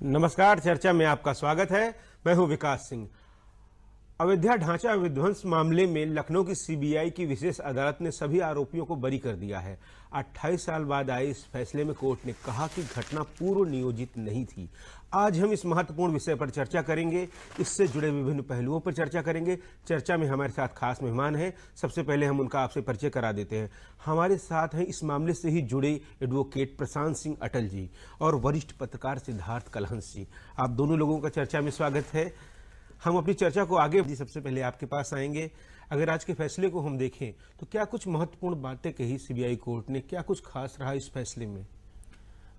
नमस्कार। चर्चा में आपका स्वागत है। मैं हूं विकास सिंह। अयोध्या ढांचा विध्वंस मामले में लखनऊ की सीबीआई की विशेष अदालत ने सभी आरोपियों को बरी कर दिया है। 28 साल बाद आए इस फैसले में कोर्ट ने कहा कि घटना पूर्व नियोजित नहीं थी। आज हम इस महत्वपूर्ण विषय पर चर्चा करेंगे, इससे जुड़े विभिन्न पहलुओं पर चर्चा करेंगे। चर्चा में हमारे साथ खास मेहमान हैं। सबसे पहले हम उनका आपसे परिचय करा देते हैं। हमारे साथ हैं इस मामले से ही जुड़े एडवोकेट प्रशांत सिंह अटल जी और वरिष्ठ पत्रकार सिद्धार्थ कलहंस जी। आप दोनों लोगों का चर्चा में स्वागत है। हम अपनी चर्चा को आगे जी सबसे पहले आपके पास आएंगे। अगर आज के फैसले को हम देखें तो क्या कुछ महत्वपूर्ण बातें कही सीबीआई कोर्ट ने, क्या कुछ खास रहा इस फैसले में?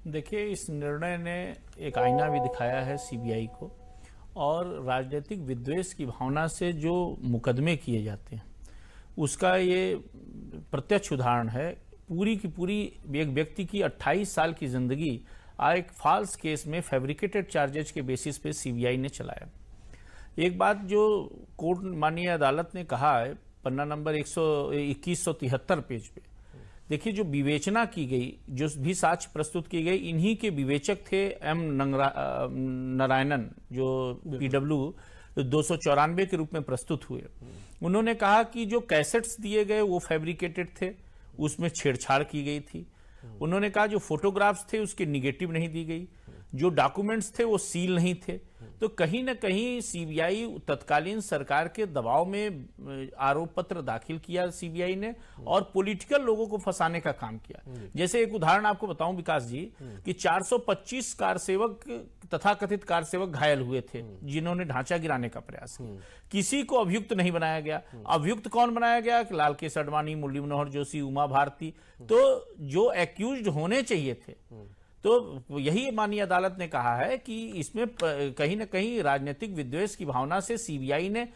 देखिए, इस निर्णय ने एक आईना भी दिखाया है सीबीआई को, और राजनीतिक विद्वेष की भावना से जो मुकदमे किए जाते हैं उसका ये प्रत्यक्ष उदाहरण है। पूरी की पूरी एक व्यक्ति की 28 साल की जिंदगी एक फॉल्स केस में फैब्रिकेटेड चार्जेस के बेसिस पे सीबीआई ने चलाया। एक बात जो कोर्ट माननीय अदालत ने कहा है, पन्ना नंबर 2173 पेज पे, देखिए जो विवेचना की गई, जो भी साक्ष्य प्रस्तुत की गई, इन्हीं के विवेचक थे एम नारायणन, जो पीडब्ल्यू 294 के रूप में प्रस्तुत हुए। उन्होंने कहा कि जो कैसेट्स दिए गए वो फैब्रिकेटेड थे, उसमें छेड़छाड़ की गई थी। उन्होंने कहा जो फोटोग्राफ्स थे उसके निगेटिव नहीं दी गई, जो डॉक्यूमेंट्स थे वो सील नहीं थे। तो कहीं ना कहीं सीबीआई तत्कालीन सरकार के दबाव में आरोप पत्र दाखिल किया सीबीआई ने, और पॉलिटिकल लोगों को फंसाने का काम किया। जैसे एक उदाहरण आपको बताऊं विकास जी, कि 425 कार सेवक तथाकथित कार सेवक घायल हुए थे जिन्होंने ढांचा गिराने का प्रयास किया। किसी को अभियुक्त नहीं बनाया गया। अभियुक्त कौन बनाया गया? लालकेश अडवाणी, मुरली मनोहर जोशी, उमा भारती। तो जो एक्यूज्ड होने चाहिए थे, तो यही माननीय अदालत ने कहा है कि इसमें कहीं ना कहीं राजनीतिक विद्वेष की भावना से सीबीआई ने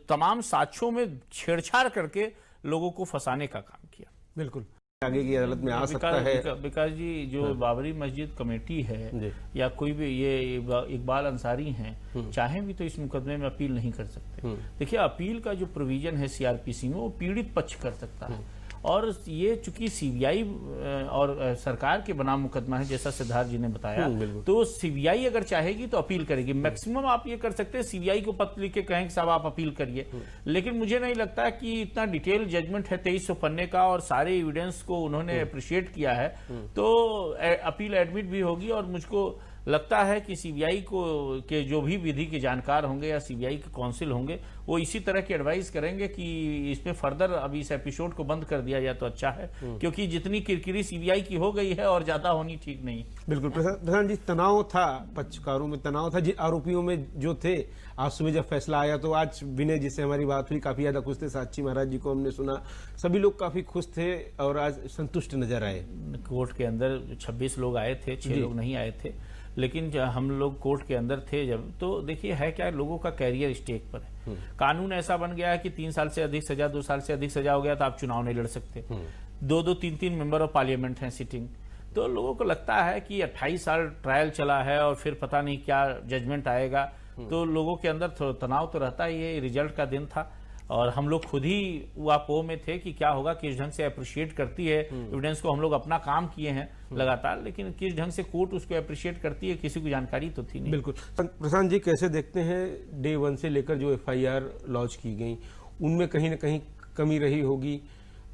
तमाम साक्ष्यों में छेड़छाड़ करके लोगों को फंसाने का काम किया। बिल्कुल आगे की अदालत में आ सकता है। विकास जी, जो बाबरी मस्जिद कमेटी है या कोई भी ये इकबाल अंसारी हैं, चाहे भी तो इस मुकदमे में अपील नहीं कर सकते। देखिए, अपील का जो प्रोविजन है सीआरपीसी में, वो पीड़ित पक्ष कर सकता है। और ये चूंकि सीबीआई और सरकार के बनाम मुकदमा है, जैसा सिद्धार्थ जी ने बताया, तो सीबीआई अगर चाहेगी तो अपील करेगी। मैक्सिमम आप ये कर सकते हैं, सीबीआई को पत्र लिख के कहें कि साहब आप अपील करिए। लेकिन मुझे नहीं लगता कि इतना डिटेल जजमेंट है 2300 पन्ने का, और सारे एविडेंस को उन्होंने अप्रिशिएट किया है, तो अपील एडमिट भी होगी। और मुझको लगता है कि सीबीआई को के जो भी विधि के जानकार होंगे या सीबीआई के काउंसिल होंगे, वो इसी तरह की एडवाइस करेंगे कि इसमें फर्दर अभी इस एपिसोड को बंद कर दिया जाए तो अच्छा है, क्योंकि जितनी किरकिरी सीबीआई की हो गई है और ज्यादा होनी ठीक नहीं। बिल्कुल प्रधान जी, तनाव था, पक्षकारों में तनाव था, आरोपियों में जो थे। आज सुबह जब फैसला आया तो आज विनय जी से हमारी बात हुई, काफी ज्यादा खुश थे। साक्षी महाराज जी को हमने सुना, सभी लोग काफी खुश थे और आज संतुष्ट नजर आए। कोर्ट के अंदर 26 लोग आए थे, 6 लोग नहीं आए थे। लेकिन जब हम लोग कोर्ट के अंदर थे जब, तो देखिए है क्या, लोगों का कैरियर स्टेक पर है। कानून ऐसा बन गया है कि 3 साल से अधिक सजा, 2 साल से अधिक सजा हो गया तो आप चुनाव नहीं लड़ सकते। 2-2, 3-3 मेंबर ऑफ पार्लियामेंट हैं सिटिंग। तो लोगों को लगता है कि 28 साल ट्रायल चला है और फिर पता नहीं क्या जजमेंट आएगा, तो लोगों के अंदर तनाव तो रहता ही है। रिजल्ट का दिन था और हम लोग खुद ही वापो में थे कि क्या होगा, किस ढंग से अप्रिशिएट करती है एविडेंस को। हम लोग अपना काम किए हैं लगातार, लेकिन किस ढंग से कोर्ट उसको अप्रिशिएट करती है किसी को जानकारी तो थी नहीं। बिल्कुल। प्रशांत जी, कैसे देखते हैं डे 1 से लेकर जो एफआईआर लॉन्च की गई, उनमें कहीं ना कहीं कमी रही होगी?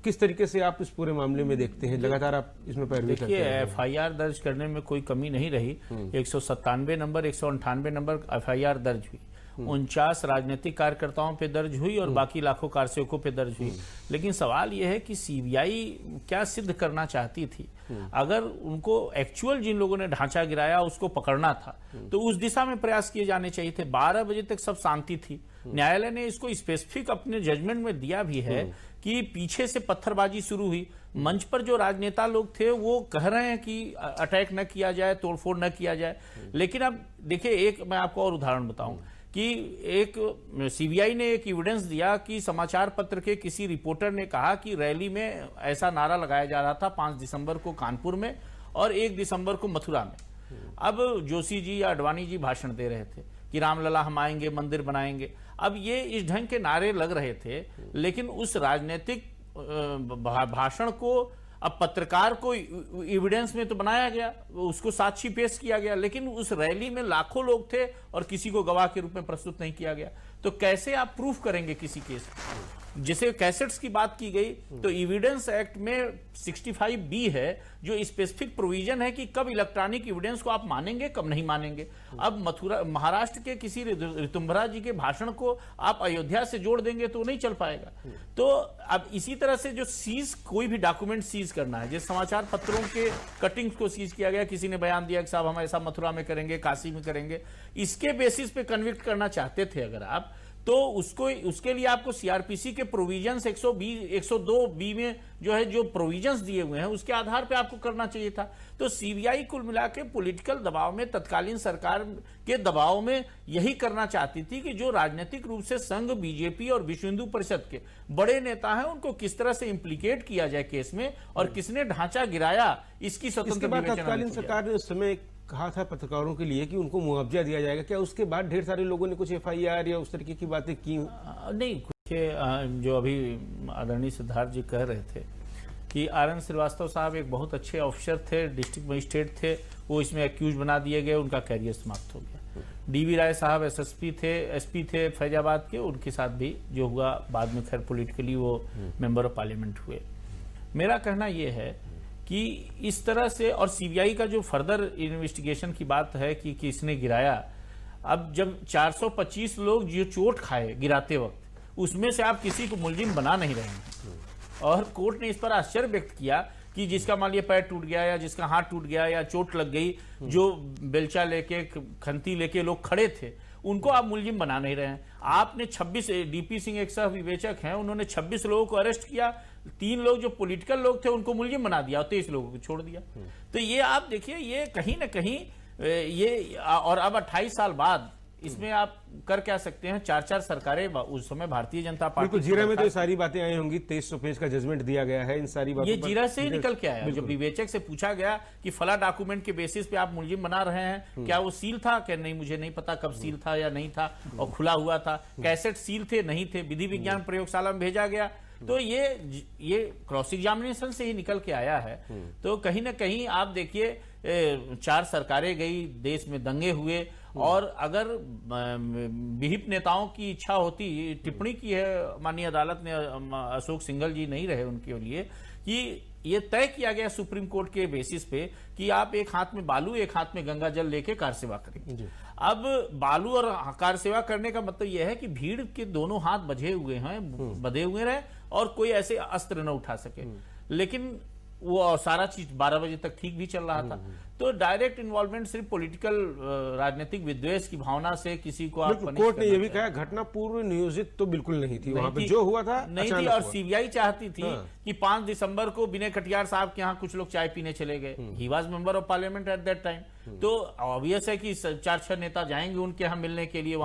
किस तरीके से आप इस पूरे मामले में देखते हैं? लगातार आप इसमें पैरवी करते हैं। देखिए, एफआईआर दर्ज करने में कोई कमी नहीं रही। 197 नंबर, 198 नंबर एफआईआर दर्ज हुई। 49 राजनीतिक कार्यकर्ताओं पे दर्ज हुई और बाकी लाखों कारसेवकों पे दर्ज हुई। लेकिन सवाल यह है कि सीबीआई क्या सिद्ध करना चाहती थी? अगर उनको एक्चुअल जिन लोगों ने ढांचा गिराया उसको पकड़ना था तो उस दिशा में प्रयास किए जाने चाहिए थे। 12 बजे तक सब शांति थी। न्यायालय ने इसको स्पेसिफिक अपने जजमेंट में दिया भी है कि पीछे से पत्थरबाजी शुरू हुई। मंच पर जो राजनेता लोग थे वो कह रहे हैं कि अटैक न किया जाए, तोड़फोड़ न किया जाए। लेकिन अब देखिए, एक मैं आपको और उदाहरण बताऊं कि एक सीबीआई ने एक एविडेंस दिया कि समाचार पत्र के किसी रिपोर्टर ने कहा कि रैली में ऐसा नारा लगाया जा रहा था 5 दिसंबर को कानपुर में और 1 दिसंबर को मथुरा में। अब जोशी जी या अडवाणी जी भाषण दे रहे थे कि रामलला हम आएंगे, मंदिर बनाएंगे। अब ये इस ढंग के नारे लग रहे थे, लेकिन उस राजनीतिक भाषण को अब पत्रकार को एविडेंस में तो बनाया गया, उसको साक्षी पेश किया गया, लेकिन उस रैली में लाखों लोग थे और किसी को गवाह के रूप में प्रस्तुत नहीं किया गया। तो कैसे आप प्रूफ करेंगे किसी केस? जैसे कैसेट्स की बात की गई, तो एविडेंस एक्ट में 65B है जो स्पेसिफिक प्रोविजन है कि कब इलेक्ट्रॉनिक एविडेंस को आप मानेंगे, कब नहीं मानेंगे। अब महाराष्ट्र के किसी ऋतुम्भरा जी के भाषण को आप अयोध्या से जोड़ देंगे तो नहीं चल पाएगा। तो अब इसी तरह से जो सीज, कोई भी डॉक्यूमेंट सीज करना है, जैसे समाचार पत्रों के कटिंग्स को सीज किया गया, किसी ने बयान दिया कि साहब हम ऐसा मथुरा में करेंगे, काशी में करेंगे, इसके बेसिस पे कन्विक्ट करना चाहते थे अगर आप, तो उसके लिए आपको सीआरपीसी के प्रोविजंस 102B में जो है, जो प्रोविजंस दिए हुए हैं, उसके आधार पे आपको करना चाहिए था। तो सीबीआई कुल मिला के पॉलिटिकल दबाव में, तत्कालीन सरकार के दबाव में यही करना चाहती थी कि जो राजनीतिक रूप से संघ, बीजेपी और विश्व हिंदू परिषद के बड़े नेता हैं, उनको किस तरह से इंप्लीकेट किया जाए केस में और किसने ढांचा गिराया, इसकी स्वतंत्र विवेचना तत्कालीन सरकार ने उस समय कहा था पत्रकारों के लिए कि उनको मुआवजा दिया जाएगा। क्या उसके बाद ढेर सारे लोगों ने कुछ FIR या उस तरीके की बातें की? नहीं, कुछ जो अभी आदरणीय सिद्धार्थ जी कह रहे थे कि RN श्रीवास्तव साहब एक बहुत अच्छे ऑफिसर थे, डिस्ट्रिक्ट मजिस्ट्रेट थे, वो इसमें एक्यूज बना दिए गए, उनका कैरियर समाप्त हो गया। DV राय साहब SSP थे, SP थे फैजाबाद के, उनके साथ भी जो हुआ बाद में, खैर पॉलिटिकली वो मेंबर ऑफ पार्लियामेंट हुए। मेरा कहना ये है कि इस तरह से, और सीबीआई का जो फर्दर इन्वेस्टिगेशन की बात है कि किसने गिराया, अब जब 425 लोग जो चोट खाए गिराते वक्त, उसमें से आप किसी को मुलजिम बना नहीं रहे हैं। और कोर्ट ने इस पर आश्चर्य व्यक्त किया कि जिसका मान लिया पैर टूट गया या जिसका हाथ टूट गया या चोट लग गई, जो बेलचा लेके, खंती लेके लोग खड़े थे, उनको आप मुलजिम बना नहीं रहे हैं। आपने 26, DP सिंह एक सह विवेचक हैं, उन्होंने 26 लोगों को अरेस्ट किया, 3 लोग जो पॉलिटिकल लोग थे उनको मुलजिम बना दिया और 23 लोगों को छोड़ दिया। तो ये आप देखिए, ये कहीं ना कहीं ये, और अब 28 साल बाद इसमें आप कर क्या सकते हैं? 4 सरकारें उस समय भारतीय जनता पार्टी, जीरा में तो ये सारी बातें आई होंगी, 2300 पेज का जजमेंट दिया गया है, इन सारी बातों ये जीरा से ही निकल के आया। जब विवेचक से पूछा गया कि फला डॉक्यूमेंट के बेसिस पे आप मुलजिम बना रहे हैं, क्या वो सील था? क्या नहीं, मुझे नहीं पता कब सील था या नहीं था, और खुला हुआ था। कैसेट सील थे, नहीं थे, विधि विज्ञान प्रयोगशाला में भेजा गया। तो ये क्रॉस एग्जामिनेशन से ही निकल के आया है। तो कहीं ना कहीं आप देखिए, 4 सरकारें गई, देश में दंगे हुए, और अगर विहिप नेताओं की इच्छा होती, टिप्पणी की है माननीय अदालत ने, अशोक सिंघल जी नहीं रहे उनके लिए, कि ये तय किया गया सुप्रीम कोर्ट के बेसिस पे कि आप एक हाथ में बालू, एक हाथ में गंगा जल लेके कार सेवा करेंगे। अब बालू और कार सेवा करने का मतलब यह है कि भीड़ के दोनों हाथ बंधे हुए हैं, बंधे हुए रहे, और कोई ऐसे अस्त्र न उठा सके। लेकिन वो सारा चीज 12 बजे तक ठीक भी चल रहा था। तो डायरेक्ट इन्वॉल्वमेंट सिर्फ पॉलिटिकल, राजनीतिक विद्वेष की भावना से किसी को आप, कोर्ट ने यह भी कहा घटना पूर्व नियोजित तो बिल्कुल नहीं थी, वहां पे जो हुआ था नहीं थी। और सीबीआई चाहती थी कि 5 दिसंबर को विनय कटियार साहब के यहाँ कुछ लोग चाय पीने चले गए, he was member of parliament at that time. तो ऑब्वियस है कि 4-6 नेता जाएंगे उनके यहाँ मिलने के लिए, वहां